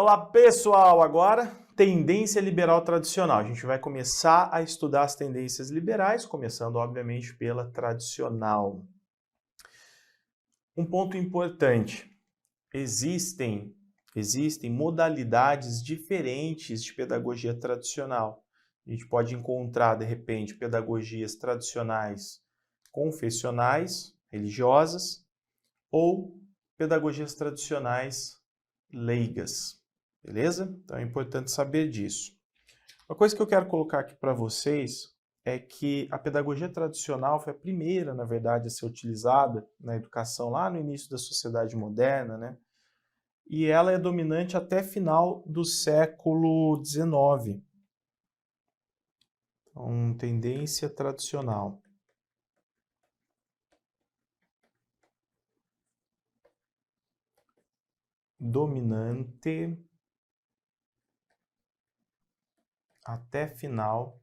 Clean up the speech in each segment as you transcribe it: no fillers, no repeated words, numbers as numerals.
Olá, pessoal! Agora, tendência liberal tradicional. A gente vai começar a estudar as tendências liberais, começando, obviamente, pela tradicional. Um ponto importante: existem modalidades diferentes de pedagogia tradicional. A gente pode encontrar, de repente, pedagogias tradicionais confessionais, religiosas, ou pedagogias tradicionais leigas, beleza? Então é importante saber disso. Uma coisa que eu quero colocar aqui para vocês é que a pedagogia tradicional foi a primeira, na verdade, a ser utilizada na educação lá no início da sociedade moderna, né? E ela é dominante até final do século XIX. Então, tendência tradicional. Dominante até final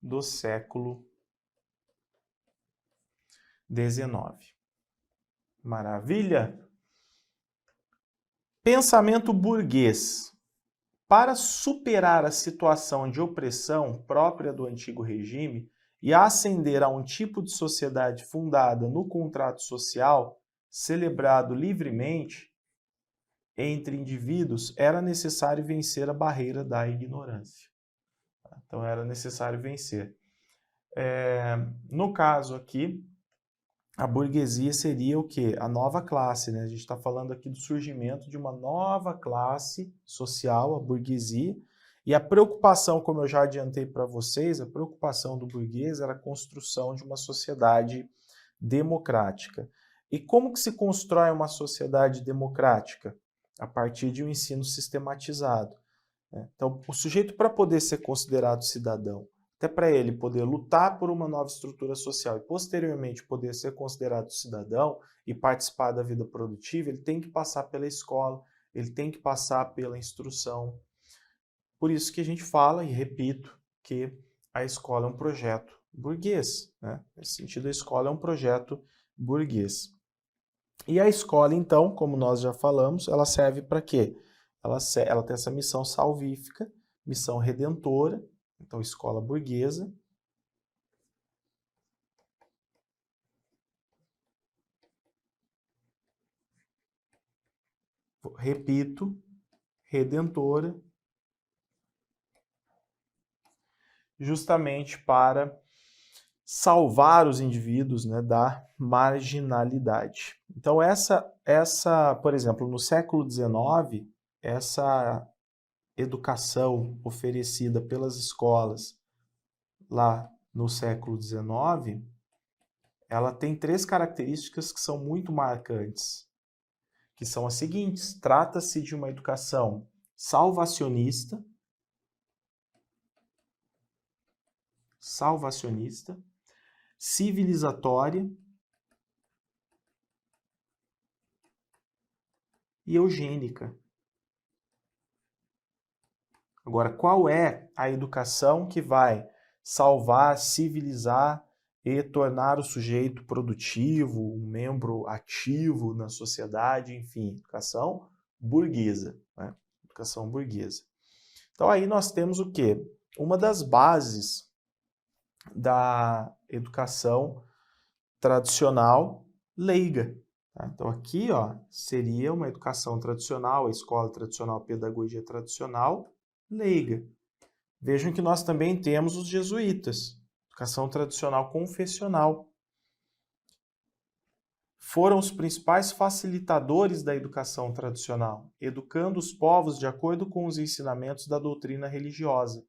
do século XIX. Maravilha? Pensamento burguês. Para superar a situação de opressão própria do antigo regime e ascender a um tipo de sociedade fundada no contrato social, celebrado livremente entre indivíduos, era necessário vencer a barreira da ignorância. Então, era necessário vencer. No caso aqui, a burguesia seria o quê? A nova classe, né? A gente está falando aqui do surgimento de uma nova classe social, a burguesia, e a preocupação, como eu já adiantei para vocês, a preocupação do burguês era a construção de uma sociedade democrática. E como que se constrói uma sociedade democrática? A partir de um ensino sistematizado, né? Então, o sujeito, para poder ser considerado cidadão, até para ele poder lutar por uma nova estrutura social e posteriormente poder ser considerado cidadão e participar da vida produtiva, ele tem que passar pela escola, ele tem que passar pela instrução. Por isso que a gente fala, e repito, que a escola é um projeto burguês, né? Nesse sentido, a escola é um projeto burguês. E a escola, então, como nós já falamos, ela serve para quê? Ela tem essa missão salvífica, missão redentora. Então, escola burguesa. Repito, redentora, justamente para salvar os indivíduos, né, da marginalidade. Então, por exemplo, no século XIX, essa educação oferecida pelas escolas lá no século XIX, ela tem três características que são muito marcantes, que são as seguintes: trata-se de uma educação salvacionista, civilizatória e eugênica. Agora, qual é a educação que vai salvar, civilizar e tornar o sujeito produtivo, um membro ativo na sociedade, enfim, educação burguesa, né? Educação burguesa. Então aí nós temos o quê? Uma das bases da educação tradicional leiga. Tá? Então aqui, ó, seria uma educação tradicional, a escola tradicional, a pedagogia tradicional leiga. Vejam que nós também temos os jesuítas, educação tradicional confessional. Foram os principais facilitadores da educação tradicional, educando os povos de acordo com os ensinamentos da doutrina religiosa.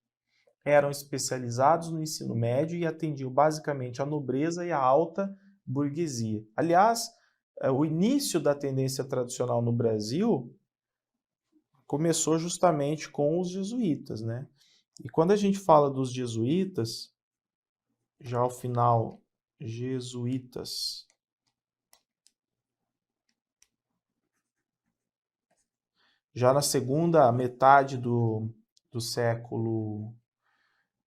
Eram especializados no ensino médio e atendiam basicamente a nobreza e a alta burguesia. Aliás, o início da tendência tradicional no Brasil começou justamente com os jesuítas, né? E quando a gente fala dos jesuítas, já ao final, jesuítas, já na segunda metade do século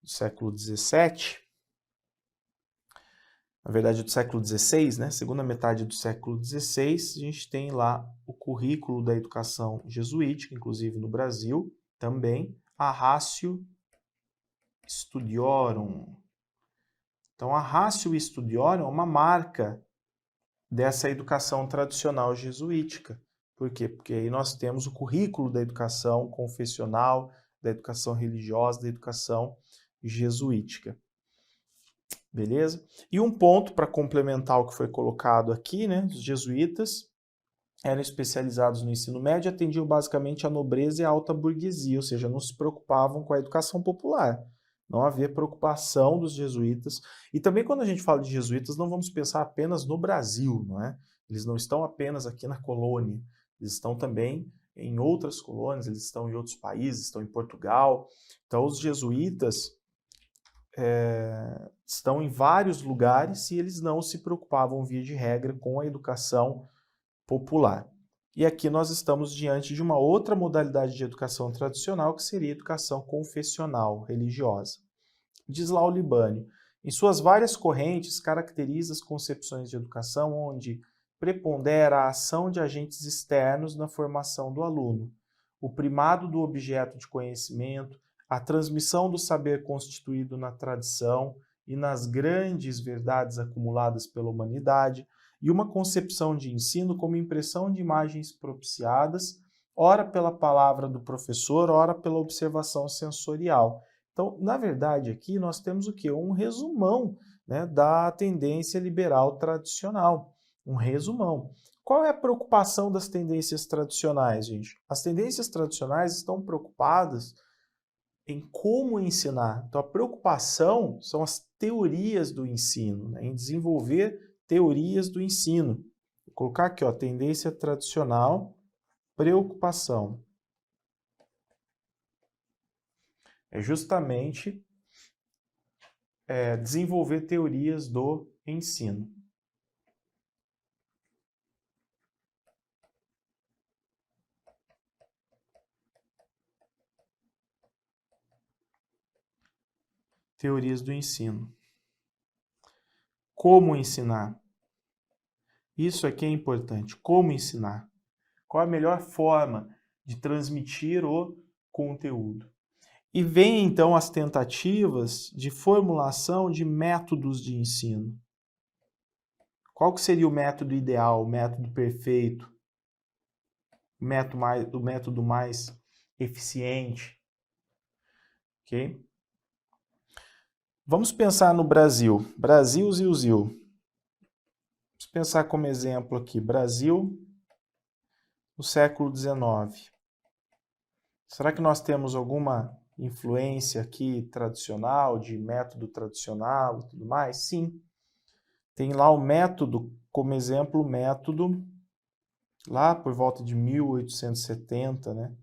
XVII, na verdade do século XVI, né? Segunda metade do século XVI, a gente tem lá o currículo da educação jesuítica, inclusive no Brasil também, a Ratio Studiorum. Então, a Ratio Studiorum é uma marca dessa educação tradicional jesuítica. Por quê? Porque aí nós temos o currículo da educação confessional, da educação religiosa, da educação jesuítica. Beleza? E um ponto para complementar o que foi colocado aqui, né? Os jesuítas eram especializados no ensino médio e atendiam basicamente a nobreza e a alta burguesia, ou seja, não se preocupavam com a educação popular. Não havia preocupação dos jesuítas. E também quando a gente fala de jesuítas, não vamos pensar apenas no Brasil, não é? Eles não estão apenas aqui na colônia, eles estão também em outras colônias, eles estão em outros países, estão em Portugal. Então, os jesuítas estão em vários lugares e eles não se preocupavam, via de regra, com a educação popular. E aqui nós estamos diante de uma outra modalidade de educação tradicional, que seria a educação confessional, religiosa. Diz lá o Libânio, em suas várias correntes, caracteriza as concepções de educação onde prepondera a ação de agentes externos na formação do aluno, o primado do objeto de conhecimento, a transmissão do saber constituído na tradição e nas grandes verdades acumuladas pela humanidade, e uma concepção de ensino como impressão de imagens propiciadas, ora pela palavra do professor, ora pela observação sensorial. Então, na verdade, aqui nós temos o quê? Um resumão, né, da tendência liberal tradicional. Um resumão. Qual é a preocupação das tendências tradicionais, gente? As tendências tradicionais estão preocupadas em como ensinar. Então, a preocupação são as teorias do ensino, né, em desenvolver teorias do ensino. Vou colocar aqui, ó, tendência tradicional, preocupação. É justamente desenvolver teorias do ensino. Teorias do ensino. Como ensinar? Isso aqui é importante. Como ensinar? Qual a melhor forma de transmitir o conteúdo? E vem então as tentativas de formulação de métodos de ensino. Qual que seria o método ideal, o método perfeito, o método mais eficiente? Ok? Vamos pensar no Brasil. Brasil, Zil. Vamos pensar como exemplo aqui. Brasil no século XIX. Será que nós temos alguma influência aqui tradicional, de método tradicional e tudo mais? Sim. Tem lá o método, como exemplo, o método lá por volta de 1870, né?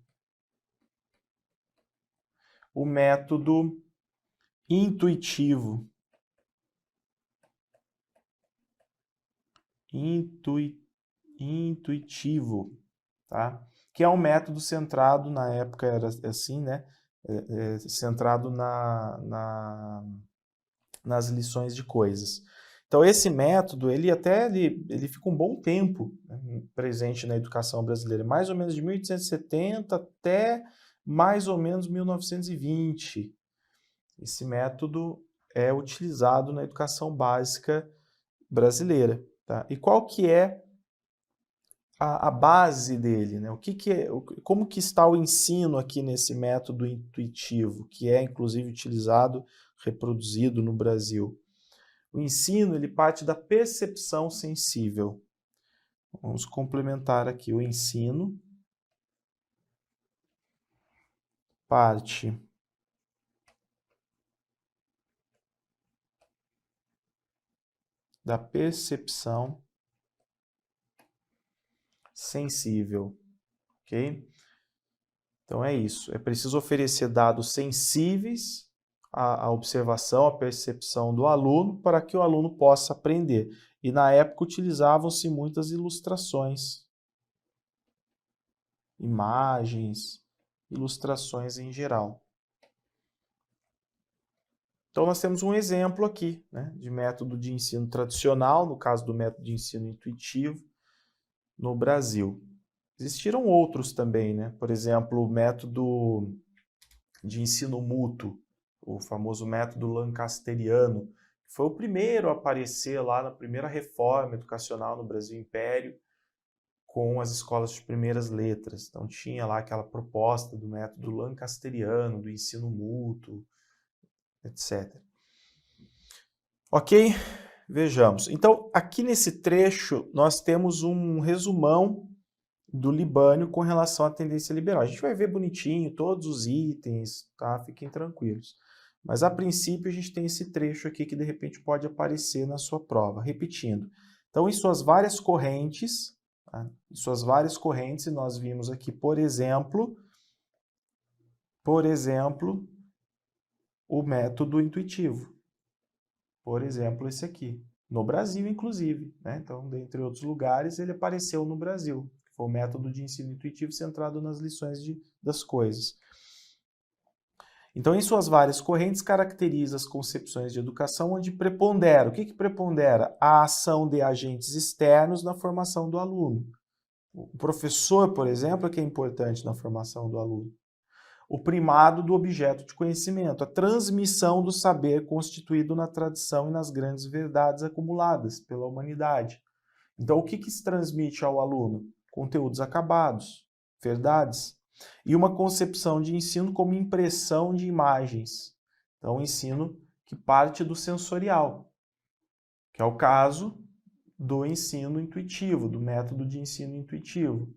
O método intuitivo. Intuitivo, tá? Que é um método centrado, na época era assim, né? Centrado nas lições de coisas. Então, esse método, ele fica um bom tempo, né, presente na educação brasileira, mais ou menos de 1870 até mais ou menos 1920. Esse método é utilizado na educação básica brasileira. Tá? E qual que é a base dele? Né? Como que está o ensino aqui nesse método intuitivo, que é inclusive utilizado, reproduzido no Brasil? O ensino, ele parte da percepção sensível. Vamos complementar aqui. O ensino parte da percepção sensível, ok? Então é isso. É preciso oferecer dados sensíveis à observação, à percepção do aluno, para que o aluno possa aprender. E na época utilizavam-se muitas ilustrações, imagens, ilustrações em geral. Então, nós temos um exemplo aqui, né, de método de ensino tradicional, no caso do método de ensino intuitivo, no Brasil. Existiram outros também, né? Por exemplo, o método de ensino mútuo, o famoso método lancasteriano, que foi o primeiro a aparecer lá na primeira reforma educacional no Brasil Império, com as escolas de primeiras letras. Então, tinha lá aquela proposta do método lancasteriano, do ensino mútuo, etc. Ok? Vejamos. Então, aqui nesse trecho, nós temos um resumão do Libânio com relação à tendência liberal. A gente vai ver bonitinho todos os itens, tá? Fiquem tranquilos. Mas, a princípio, a gente tem esse trecho aqui que, de repente, pode aparecer na sua prova. Repetindo. Então, em suas várias correntes, tá? Em suas várias correntes, nós vimos aqui, por exemplo, o método intuitivo. Por exemplo, esse aqui. No Brasil, inclusive, né? Então, dentre outros lugares, ele apareceu no Brasil. Foi o método de ensino intuitivo centrado nas lições das coisas. Então, em suas várias correntes, caracteriza as concepções de educação onde prepondera. O que prepondera? A ação de agentes externos na formação do aluno. O professor, por exemplo, é que é importante na formação do aluno. O primado do objeto de conhecimento, a transmissão do saber constituído na tradição e nas grandes verdades acumuladas pela humanidade. Então, o que se transmite ao aluno? Conteúdos acabados, verdades, e uma concepção de ensino como impressão de imagens. Então, um ensino que parte do sensorial, que é o caso do ensino intuitivo, do método de ensino intuitivo,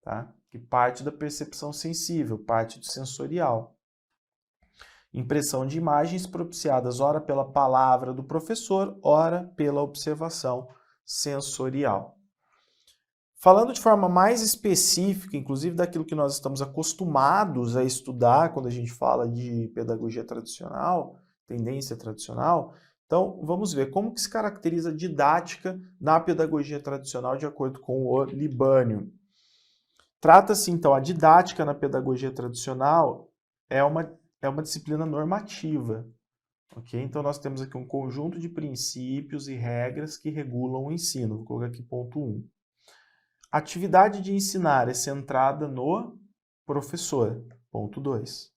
tá? Que parte da percepção sensível, parte do sensorial. Impressão de imagens propiciadas ora pela palavra do professor, ora pela observação sensorial. Falando de forma mais específica, inclusive daquilo que nós estamos acostumados a estudar quando a gente fala de pedagogia tradicional, tendência tradicional, então vamos ver como que se caracteriza a didática na pedagogia tradicional de acordo com o Libânio. Trata-se, então, a didática na pedagogia tradicional é uma disciplina normativa, ok? Então, nós temos aqui um conjunto de princípios e regras que regulam o ensino. Vou colocar aqui ponto 1. A atividade de ensinar é centrada no professor. Ponto 2.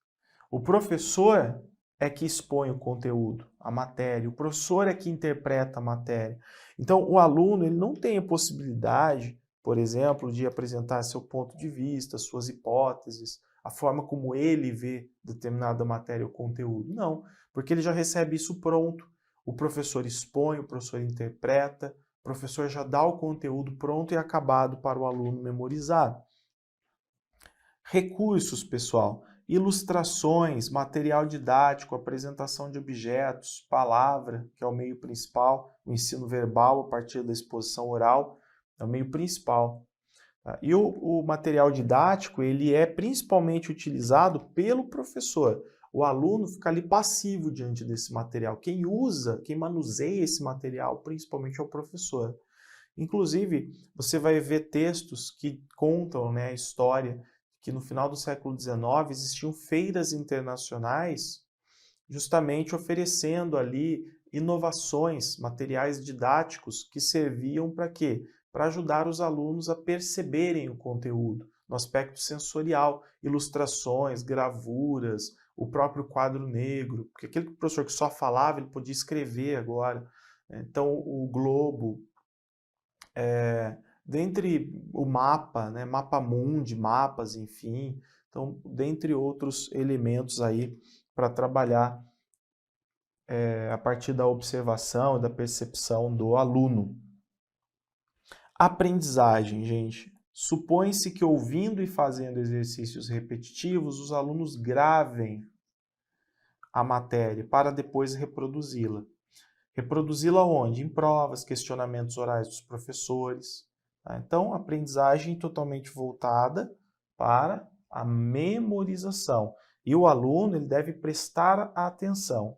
O professor é que expõe o conteúdo, a matéria. O professor é que interpreta a matéria. Então, o aluno ele não tem a possibilidade, por exemplo, de apresentar seu ponto de vista, suas hipóteses, a forma como ele vê determinada matéria ou conteúdo. Não, porque ele já recebe isso pronto. O professor expõe, o professor interpreta, o professor já dá o conteúdo pronto e acabado para o aluno memorizar. Recursos, pessoal. Ilustrações, material didático, apresentação de objetos, palavra, que é o meio principal, o ensino verbal a partir da exposição oral, é o meio principal. Tá? E o material didático, ele é principalmente utilizado pelo professor. O aluno fica ali passivo diante desse material. Quem usa, quem manuseia esse material, principalmente é o professor. Inclusive, você vai ver textos que contam, né, a história que no final do século XIX existiam feiras internacionais justamente oferecendo ali inovações, materiais didáticos que serviam para quê? Para ajudar os alunos a perceberem o conteúdo no aspecto sensorial, ilustrações, gravuras, o próprio quadro negro, porque aquele professor que só falava, ele podia escrever agora. Então, o globo, dentre o mapa, né, mapa mundi, mapas, enfim, então, dentre outros elementos aí para trabalhar a partir da observação e da percepção do aluno. Aprendizagem, gente. Supõe-se que ouvindo e fazendo exercícios repetitivos, os alunos gravem a matéria para depois reproduzi-la. Reproduzi-la onde? Em provas, questionamentos orais dos professores. Tá? Então, aprendizagem totalmente voltada para a memorização. E o aluno ele deve prestar atenção.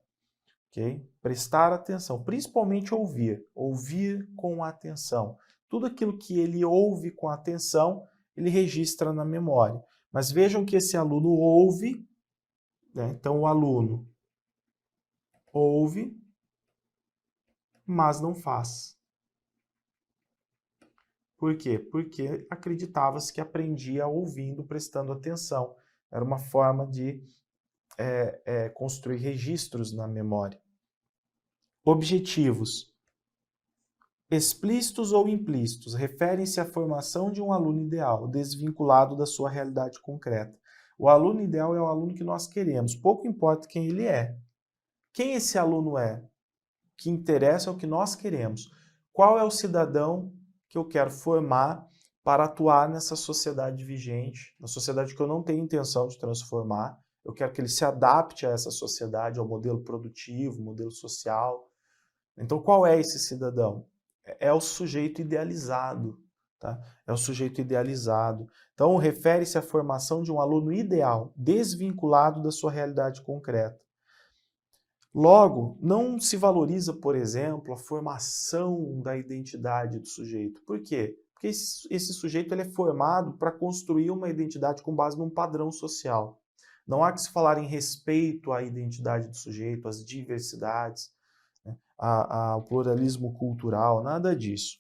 Okay? Prestar atenção, principalmente ouvir com atenção. Tudo aquilo que ele ouve com atenção, ele registra na memória. Mas vejam que esse aluno ouve, né? Então o aluno ouve, mas não faz. Por quê? Porque acreditava-se que aprendia ouvindo, prestando atenção. Era uma forma de construir registros na memória. Objetivos. Explícitos ou implícitos, referem-se à formação de um aluno ideal, desvinculado da sua realidade concreta. O aluno ideal é o aluno que nós queremos, pouco importa quem ele é. Quem esse aluno é? O que interessa é o que nós queremos. Qual é o cidadão que eu quero formar para atuar nessa sociedade vigente, na sociedade que eu não tenho intenção de transformar? Eu quero que ele se adapte a essa sociedade, ao modelo produtivo, modelo social. Então, qual é esse cidadão? É o sujeito idealizado, tá? É o sujeito idealizado. Então, refere-se à formação de um aluno ideal, desvinculado da sua realidade concreta. Logo, não se valoriza, por exemplo, a formação da identidade do sujeito. Por quê? Porque esse sujeito ele é formado para construir uma identidade com base num padrão social. Não há que se falar em respeito à identidade do sujeito, às diversidades, né, ao pluralismo cultural, nada disso.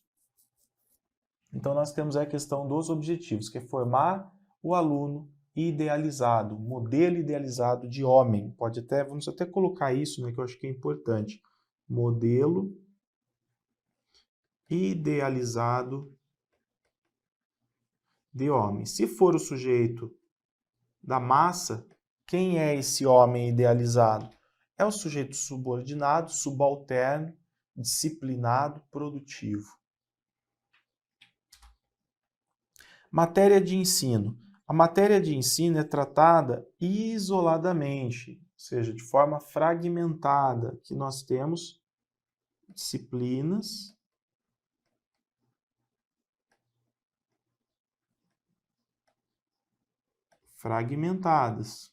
Então, nós temos a questão dos objetivos, que é formar o aluno idealizado, modelo idealizado de homem. Vamos até colocar isso, né, que eu acho que é importante. Modelo idealizado de homem. Se for o sujeito da massa, quem é esse homem idealizado? É o sujeito subordinado, subalterno, disciplinado, produtivo. Matéria de ensino. A matéria de ensino é tratada isoladamente, ou seja, de forma fragmentada, que nós temos disciplinas fragmentadas,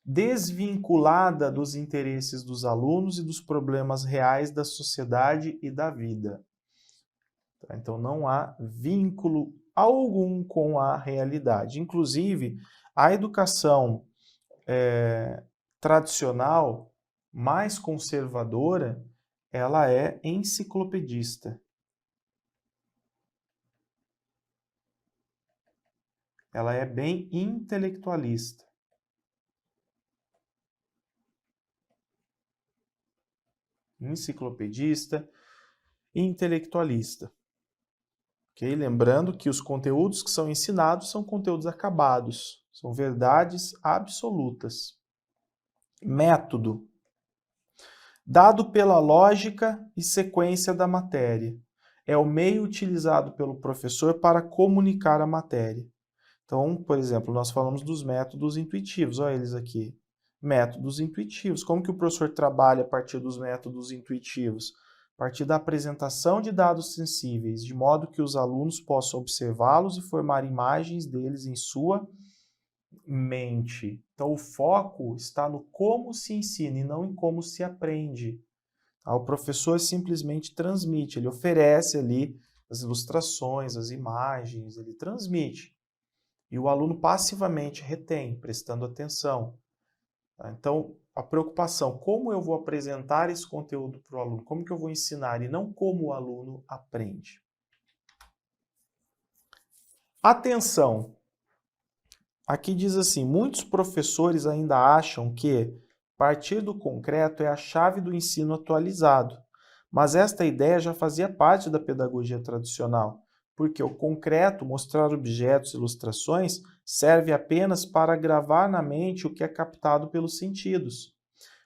desvinculada dos interesses dos alunos e dos problemas reais da sociedade e da vida. Então, não há vínculo algum com a realidade. Inclusive, a educação tradicional, mais conservadora, ela é enciclopedista. Ela é bem intelectualista. Enciclopedista e intelectualista. Okay? Lembrando que os conteúdos que são ensinados são conteúdos acabados, são verdades absolutas. Método. Dado pela lógica e sequência da matéria. É o meio utilizado pelo professor para comunicar a matéria. Então, por exemplo, nós falamos dos métodos intuitivos, olha eles aqui. Métodos intuitivos. Como que o professor trabalha a partir dos métodos intuitivos? A partir da apresentação de dados sensíveis, de modo que os alunos possam observá-los e formar imagens deles em sua mente. Então, o foco está no como se ensina e não em como se aprende. O professor simplesmente transmite, ele oferece ali as ilustrações, as imagens, ele transmite. E o aluno passivamente retém, prestando atenção. Então, a preocupação, como eu vou apresentar esse conteúdo para o aluno? Como que eu vou ensinar e não como o aluno aprende? Atenção! Aqui diz assim, muitos professores ainda acham que partir do concreto é a chave do ensino atualizado, mas esta ideia já fazia parte da pedagogia tradicional, porque o concreto, mostrar objetos e ilustrações, serve apenas para gravar na mente o que é captado pelos sentidos.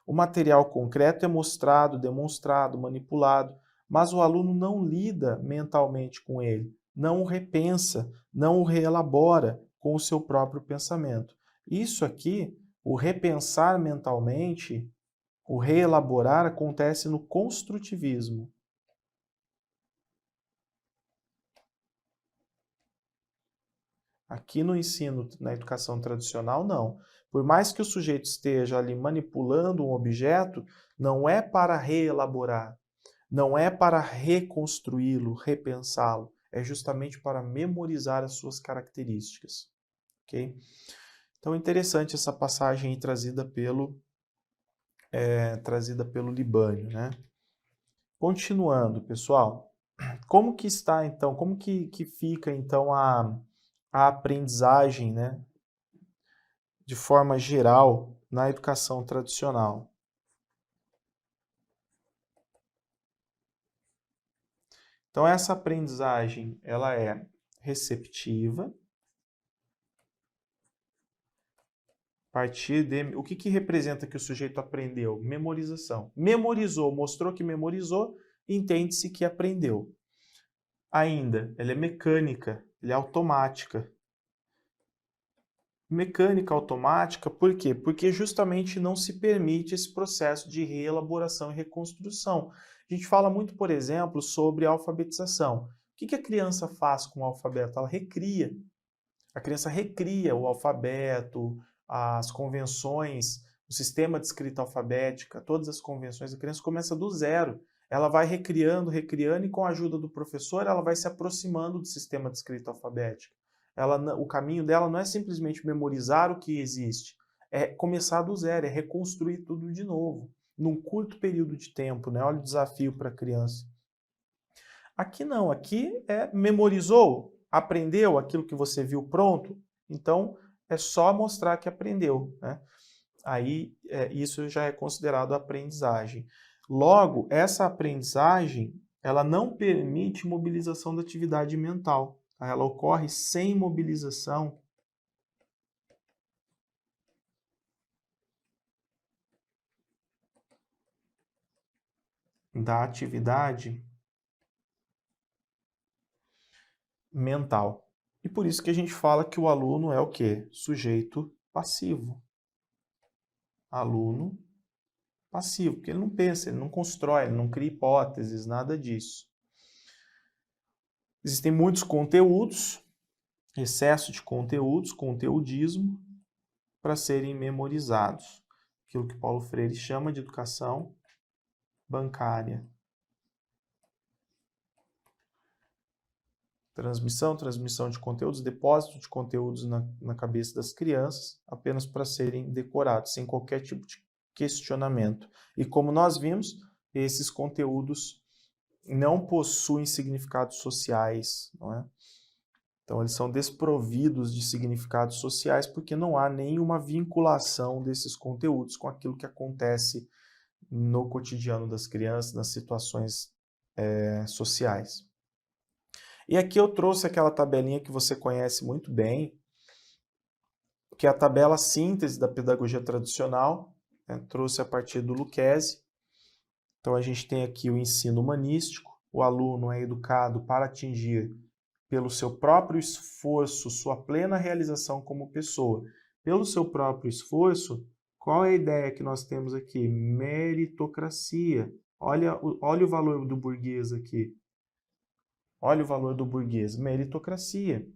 O material concreto é mostrado, demonstrado, manipulado, mas o aluno não lida mentalmente com ele, não o repensa, não o reelabora com o seu próprio pensamento. Isso aqui, o repensar mentalmente, o reelaborar, acontece no construtivismo. Aqui no ensino, na educação tradicional, não. Por mais que o sujeito esteja ali manipulando um objeto, não é para reelaborar, não é para reconstruí-lo, repensá-lo, é justamente para memorizar as suas características. Okay? Então, é interessante essa passagem aí trazida pelo trazida pelo Libânio, né? Continuando, pessoal, como que está então, como que fica então a aprendizagem, né, de forma geral na educação tradicional? Então essa aprendizagem, ela é receptiva, a partir de... O que representa que o sujeito aprendeu? Memorização. Memorizou, mostrou que memorizou, entende-se que aprendeu. Ainda, ela é mecânica, ela é automática. Mecânica automática, por quê? Porque justamente não se permite esse processo de reelaboração e reconstrução. A gente fala muito, por exemplo, sobre alfabetização. O que a criança faz com o alfabeto? Ela recria. A criança recria o alfabeto, as convenções, o sistema de escrita alfabética, todas as convenções. A criança começa do zero. Ela vai recriando, recriando, e com a ajuda do professor, ela vai se aproximando do sistema de escrita alfabética. O caminho dela não é simplesmente memorizar o que existe, é começar do zero, é reconstruir tudo de novo, num curto período de tempo, né? Olha o desafio para a criança. Aqui não, aqui memorizou, aprendeu aquilo que você viu pronto, então é só mostrar que aprendeu, né? Aí isso já é considerado aprendizagem. Logo, essa aprendizagem, ela não permite mobilização da atividade mental. Tá? Ela ocorre sem mobilização da atividade mental. E por isso que a gente fala que o aluno é o quê? Sujeito passivo. Aluno passivo, porque ele não pensa, ele não constrói, ele não cria hipóteses, nada disso. Existem muitos conteúdos, excesso de conteúdos, conteudismo, para serem memorizados. Aquilo que Paulo Freire chama de educação bancária. Transmissão de conteúdos, depósito de conteúdos na cabeça das crianças, apenas para serem decorados, sem qualquer tipo de questionamento. E como nós vimos, esses conteúdos não possuem significados sociais, não é? Então, eles são desprovidos de significados sociais porque não há nenhuma vinculação desses conteúdos com aquilo que acontece no cotidiano das crianças, nas situações sociais. E aqui eu trouxe aquela tabelinha que você conhece muito bem, que é a tabela síntese da pedagogia tradicional, né? Trouxe a partir do Lucchesi. Então, a gente tem aqui o ensino humanístico, o aluno é educado para atingir, pelo seu próprio esforço, sua plena realização como pessoa. Pelo seu próprio esforço, qual é a ideia que nós temos aqui? Meritocracia. Olha o valor do burguês aqui. Olha o valor do burguês. Meritocracia.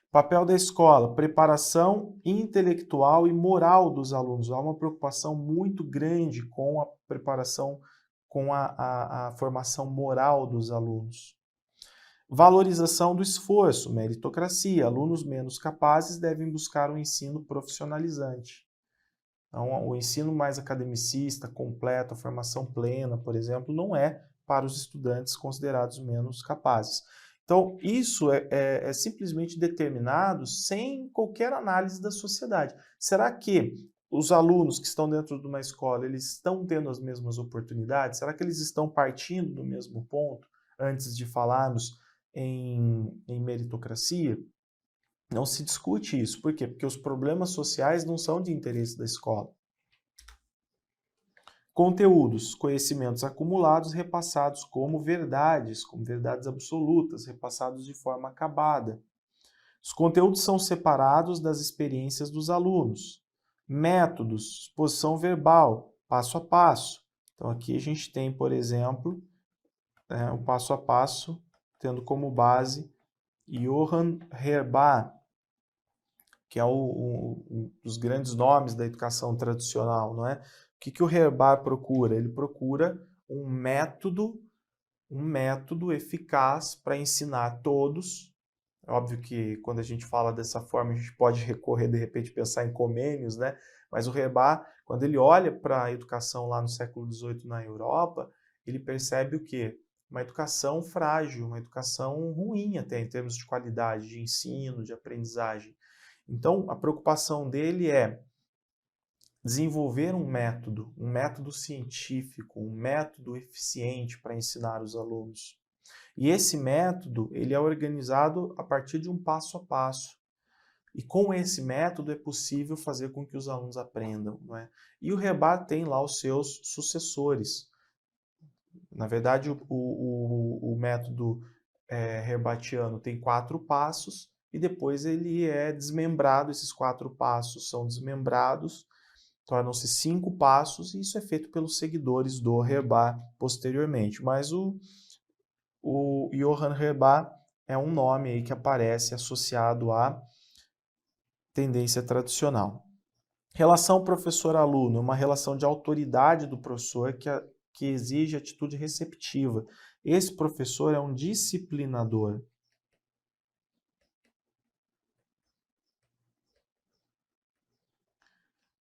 Papel da escola, preparação intelectual e moral dos alunos. Há uma preocupação muito grande com a preparação, com a formação moral dos alunos. Valorização do esforço, meritocracia. Alunos menos capazes devem buscar um ensino profissionalizante. Então, o ensino mais academicista, completo, a formação plena, por exemplo, não é para os estudantes considerados menos capazes. Então, isso é simplesmente determinado sem qualquer análise da sociedade. Será que os alunos que estão dentro de uma escola, eles estão tendo as mesmas oportunidades? Será que eles estão partindo do mesmo ponto antes de falarmos em meritocracia? Não se discute isso. Por quê? Porque os problemas sociais não são de interesse da escola. Conteúdos, conhecimentos acumulados, repassados como verdades absolutas, repassados de forma acabada. Os conteúdos são separados das experiências dos alunos. Métodos, exposição verbal, passo a passo. Então aqui a gente tem, por exemplo, o passo a passo, tendo como base Johann Herbart, que é um dos grandes nomes da educação tradicional, não é? O que o Herbart procura? Ele procura um método eficaz para ensinar todos. É óbvio que quando a gente fala dessa forma, a gente pode recorrer, de repente, pensar em Comênios, né? Mas o Reba, quando ele olha para a educação lá no século XVIII na Europa, ele percebe o quê? Uma educação frágil, uma educação ruim até em termos de qualidade, de ensino, de aprendizagem. Então, a preocupação dele é desenvolver um método científico, um método eficiente para ensinar os alunos. E esse método, ele é organizado a partir de um passo a passo. E com esse método é possível fazer com que os alunos aprendam, não é? E o Reba tem lá os seus sucessores. Na verdade, o método rebatiano tem 4 passos e depois ele é desmembrado, esses 4 passos são desmembrados, tornam-se 5 passos e isso é feito pelos seguidores do Reba posteriormente. Mas o Johann Reba é um nome aí que aparece associado à tendência tradicional. Relação professor-aluno, uma relação de autoridade do professor que exige atitude receptiva. Esse professor é um disciplinador.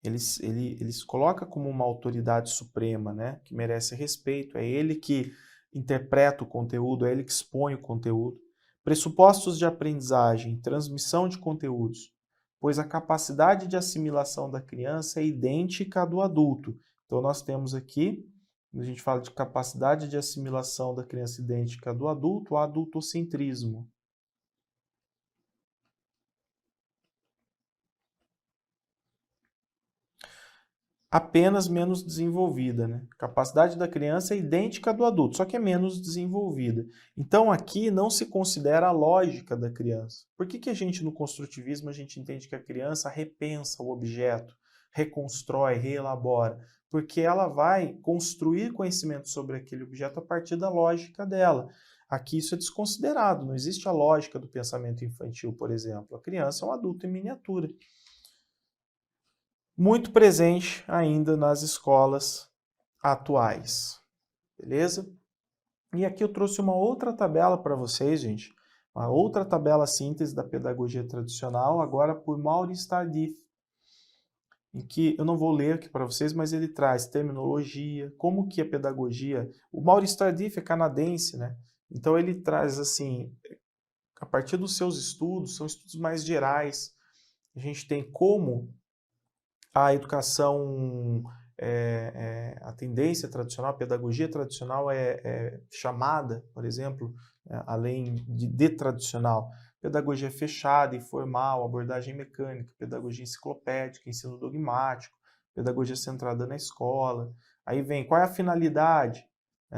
Ele se coloca como uma autoridade suprema, né, que merece respeito. É ele que interpreta o conteúdo, é ele que expõe o conteúdo. Pressupostos de aprendizagem, transmissão de conteúdos, pois a capacidade de assimilação da criança é idêntica à do adulto. Então, nós temos aqui, quando a gente fala de capacidade de assimilação da criança idêntica à do adulto, o adultocentrismo. Apenas menos desenvolvida, né? A capacidade da criança é idêntica à do adulto, só que é menos desenvolvida. Então aqui não se considera a lógica da criança. Por que a gente no construtivismo a gente entende que a criança repensa o objeto, reconstrói, reelabora? Porque ela vai construir conhecimento sobre aquele objeto a partir da lógica dela. Aqui isso é desconsiderado, não existe a lógica do pensamento infantil, por exemplo. A criança é um adulto em miniatura. Muito presente ainda nas escolas atuais, beleza? E aqui eu trouxe uma outra tabela para vocês, gente, uma outra tabela síntese da pedagogia tradicional, agora por Maurice Tardif, em que eu não vou ler aqui para vocês, mas ele traz terminologia, como que a pedagogia... O Maurice Tardif é canadense, né? Então ele traz, assim, a partir dos seus estudos, são estudos mais gerais, a gente tem como a educação, a tendência tradicional, a pedagogia tradicional é chamada, por exemplo, além de tradicional, pedagogia fechada, informal, abordagem mecânica, pedagogia enciclopédica, ensino dogmático, pedagogia centrada na escola. Aí vem, qual é a finalidade?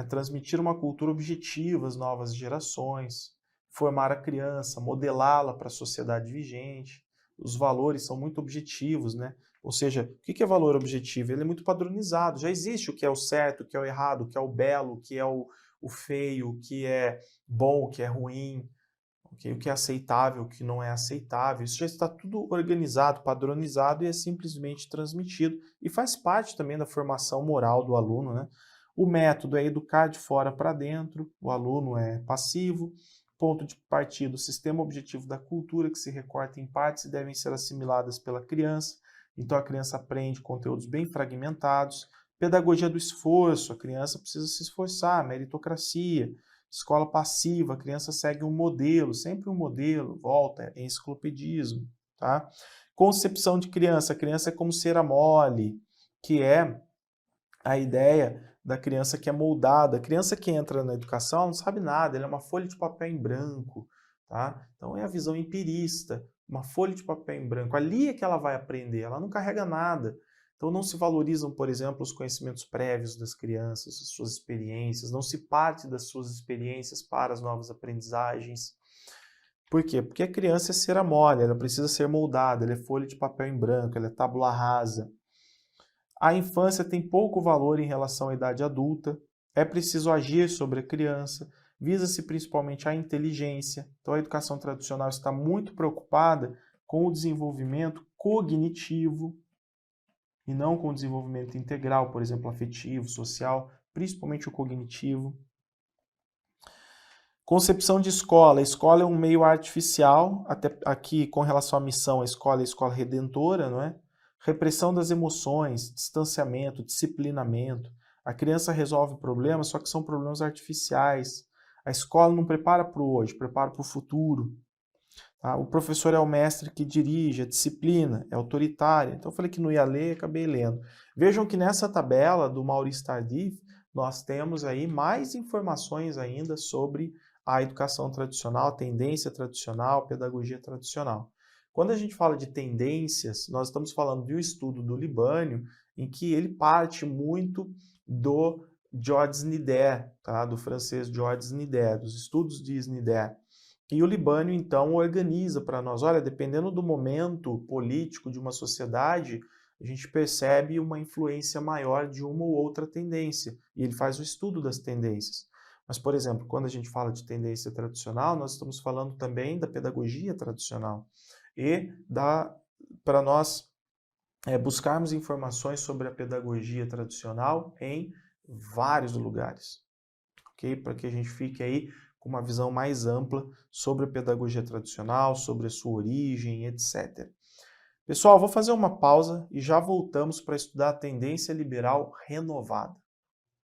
Transmitir uma cultura objetiva às novas gerações, formar a criança, modelá-la para a sociedade vigente. Os valores são muito objetivos, né? Ou seja, o que é valor objetivo? Ele é muito padronizado. Já existe o que é o certo, o que é o errado, o que é o belo, o que é o feio, o que é bom, o que é ruim, okay? O que é aceitável, o que não é aceitável. Isso já está tudo organizado, padronizado e é simplesmente transmitido. E faz parte também da formação moral do aluno, né? O método é educar de fora para dentro, o aluno é passivo. Ponto de partida, o sistema objetivo da cultura, que se recorta em partes e devem ser assimiladas pela criança. Então a criança aprende conteúdos bem fragmentados. Pedagogia do esforço, a criança precisa se esforçar, meritocracia. Escola passiva, a criança segue um modelo, sempre um modelo, volta, é enciclopedismo. Tá? Concepção de criança, a criança é como cera mole, que é a ideia da criança que é moldada. A criança que entra na educação não sabe nada, ela é uma folha de papel em branco. Tá? Então é a visão empirista, uma folha de papel em branco. Ali é que ela vai aprender, ela não carrega nada. Então não se valorizam, por exemplo, os conhecimentos prévios das crianças, as suas experiências, não se parte das suas experiências para as novas aprendizagens. Por quê? Porque a criança é cera mole, ela precisa ser moldada, ela é folha de papel em branco, ela é tábula rasa. A infância tem pouco valor em relação à idade adulta, é preciso agir sobre a criança, visa-se principalmente a inteligência. Então a educação tradicional está muito preocupada com o desenvolvimento cognitivo e não com o desenvolvimento integral, por exemplo, afetivo, social, principalmente o cognitivo. Concepção de escola. A escola é um meio artificial, até aqui com relação à missão, a escola é a escola redentora, não é? repressão das emoções, distanciamento, disciplinamento. A criança resolve problemas, só que são problemas artificiais. A escola não prepara para o hoje, prepara para o futuro. Tá? O professor é o mestre que dirige, a disciplina é autoritária. Então eu falei que não ia ler, acabei lendo. Vejam que nessa tabela do Maurice Tardif, nós temos aí mais informações ainda sobre a educação tradicional, tendência tradicional, pedagogia tradicional. Quando a gente fala de tendências, nós estamos falando de um estudo do Libânio, em que ele parte muito do Georges Snider, tá? Do francês Georges Snider, dos estudos de Snider. E o Libânio, então, organiza para nós, olha, dependendo do momento político de uma sociedade, a gente percebe uma influência maior de uma ou outra tendência, e ele faz o estudo das tendências. Mas, por exemplo, quando a gente fala de tendência tradicional, nós estamos falando também da pedagogia tradicional e para nós buscarmos informações sobre a pedagogia tradicional em vários lugares, ok? Para que a gente fique aí com uma visão mais ampla sobre a pedagogia tradicional, sobre a sua origem, etc. Pessoal, vou fazer uma pausa e já voltamos para estudar a tendência liberal renovada.